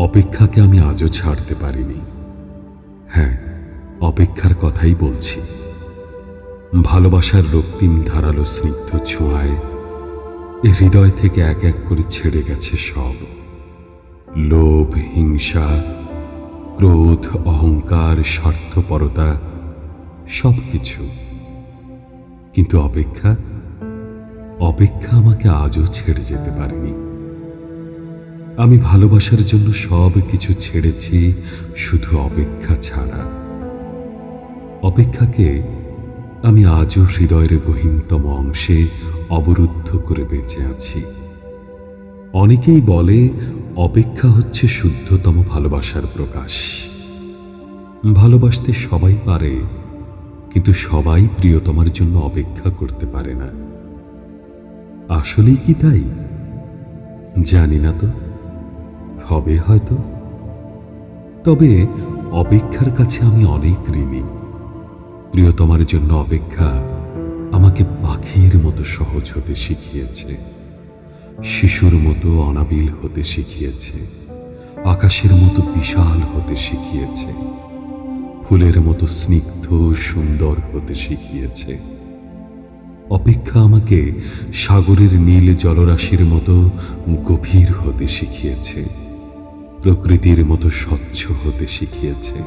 অপেক্ষাকে আমি আজও ছাড়তে পারিনি। হ্যাঁ, অপেক্ষার কথাই বলছি। ভালোবাসার রক্তিম ধারালো স্নিগ্ধ ছোঁয়ায় এ হৃদয় থেকে এক এক করে ছেড়ে গেছে সব লোভ, হিংসা, ক্রোধ, অহংকার, স্বার্থপরতা, সবকিছু। কিন্তু অপেক্ষা অপেক্ষা আমাকে আজও ছেড়ে যেতে পারেনি। আমি ভালোবাসার জন্য সব কিছু ছেড়েছি, শুধু অপেক্ষা ছাড়া। অপেক্ষাকে আমি আজও হৃদয়ের গহীনতম অংশে অবরুদ্ধ করে বেঁচে আছি। অনেকেই বলে অপেক্ষা হচ্ছে শুদ্ধতম ভালোবাসার প্রকাশ। ভালোবাসতে সবাই পারে, কিন্তু সবাই প্রিয়তমার জন্য অপেক্ষা করতে পারে না। আসলেই কি তাই? জানি না তো, হবে হয়তো। তবে অপেক্ষার কাছে আমি অনেক ঋণী। প্রিয়তমার জন্য অপেক্ষা আমাকে পাখির মতো সহজ হতে শিখিয়েছে, শিশুর মতো অনাবিল হতে শিখিয়েছে, আকাশের মতো বিশাল হতে শিখিয়েছে, ফুলের মতো স্নিগ্ধ সুন্দর হতে শিখিয়েছে। অপেক্ষা আমাকে সাগরের নীল জলরাশির মতো গভীর হতে শিখিয়েছে, প্রকৃতির মতো স্বচ্ছ হতে শিখিয়েছে,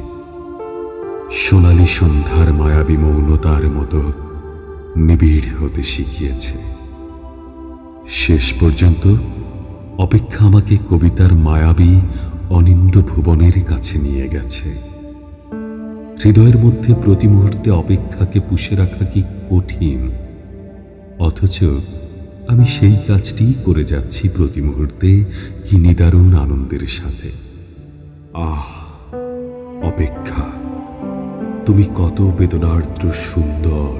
সোনালী সন্ধ্যার মায়াবী মৌনতার মতো নিবিড় হতে শিখিয়েছে। শেষ পর্যন্ত অপেক্ষা আমাকে কবিতার মায়াবী অনিন্দ্য ভুবনের কাছে নিয়ে গেছে। হৃদয়ের মধ্যে প্রতি মুহূর্তে অপেক্ষাকে পুষে রাখা কি কঠিন, অথচ আমি সেই কাজটিই করে যাচ্ছি প্রতি মুহূর্তে, কি নিদারুণ আনন্দের সাথে। আহ, অপেক্ষা, তুমি কত বেদনার্দ্র সুন্দর।